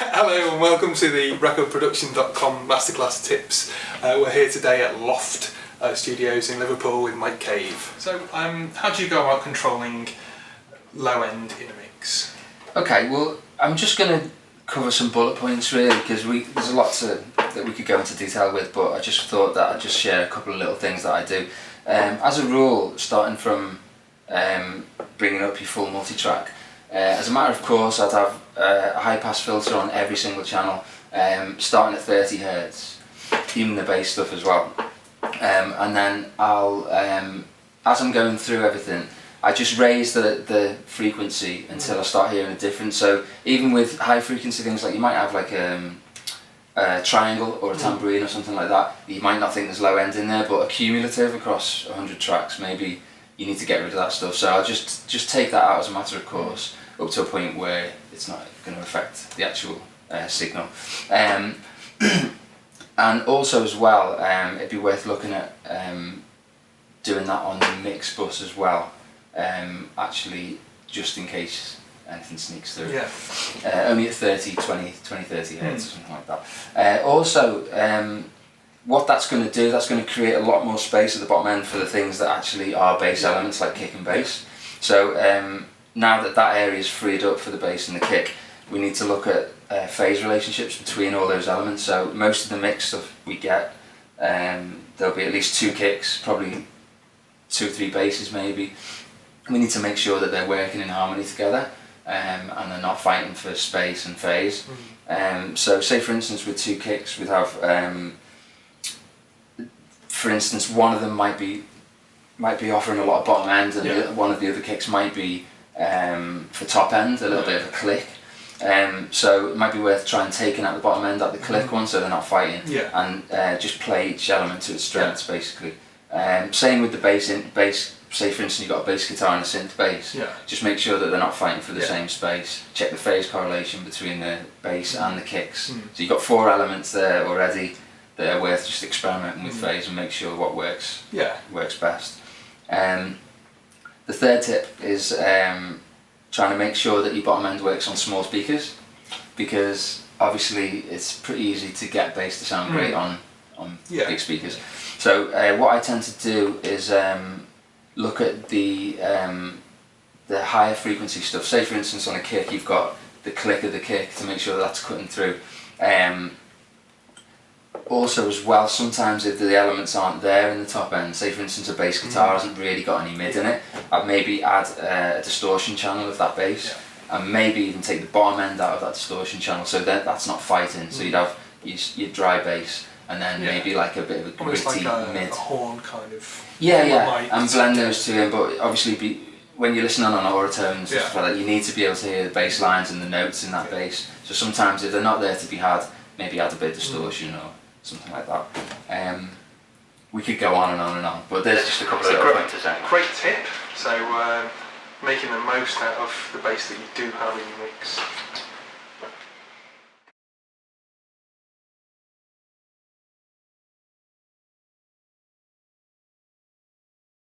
Hello and welcome to the recordproduction.com masterclass tips. We're here today at Loft Studios in Liverpool with Mike Cave. So how do you go about controlling low end in a mix? Okay, well I'm just going to cover some bullet points really, because there's a lot that we could go into detail with, but I just thought that I'd just share a couple of little things that I do. As a rule, starting from bringing up your full multi-track, as a matter of course I'd have a high pass filter on every single channel, starting at 30 hertz, even the bass stuff as well. And then I'll, as I'm going through everything, I just raise the frequency until I start hearing a difference. So even with high frequency things, like you might have like a triangle or a tambourine or something like that, you might not think there's low end in there, but accumulative across 100 tracks, maybe you need to get rid of that stuff. So I'll just take that out as a matter of course, up to a point where it's not going to affect the actual signal. And also as well, it'd be worth looking at doing that on the mix bus as well, actually, just in case anything sneaks through. Yeah. Only at 30 hertz or something like that. Also, what that's going to do, that's going to create a lot more space at the bottom end for the things that actually are bass elements, like kick and bass. So now that area is freed up for the bass and the kick, we need to look at phase relationships between all those elements. So most of the mix stuff we get, there'll be at least 2 kicks, probably 2 or 3 basses maybe. We need to make sure that they're working in harmony together, and they're not fighting for space and phase. So say for instance with 2 kicks we'd have, for instance, one of them might be offering a lot of bottom end, and one of the other kicks might be for top end, a little bit of a click. So it might be worth trying taking out the bottom end at the click one, so they're not fighting, and just play each element to its strengths basically. Same with the bass. Say for instance you've got a bass guitar and a synth bass, just make sure that they're not fighting for the same space. Check the phase correlation between the bass and the kicks. So you've got 4 elements there already that are worth just experimenting with phase and make sure what works best. The third tip is trying to make sure that your bottom end works on small speakers, because obviously it's pretty easy to get bass to sound great on big speakers. So what I tend to do is look at the higher frequency stuff. Say for instance on a kick you've got the click of the kick to make sure that's cutting through. Also as well, sometimes if the elements aren't there in the top end, say for instance a bass guitar hasn't really got any mid in it, I'd maybe add a distortion channel of that bass, and maybe even take the bottom end out of that distortion channel, so that's not fighting. So you'd have your dry bass, and then maybe like a bit of a gritty like mid. A horn kind of. And blend those two in, but obviously when you're listening on Auto and stuff like that, you need to be able to hear the bass lines and the notes in that bass. So sometimes if they're not there to be had, maybe add a bit of distortion or something like that. We could go on and on and on, but there's just a couple of little pointers. Great tip. So making the most out of the bass that you do have in your mix.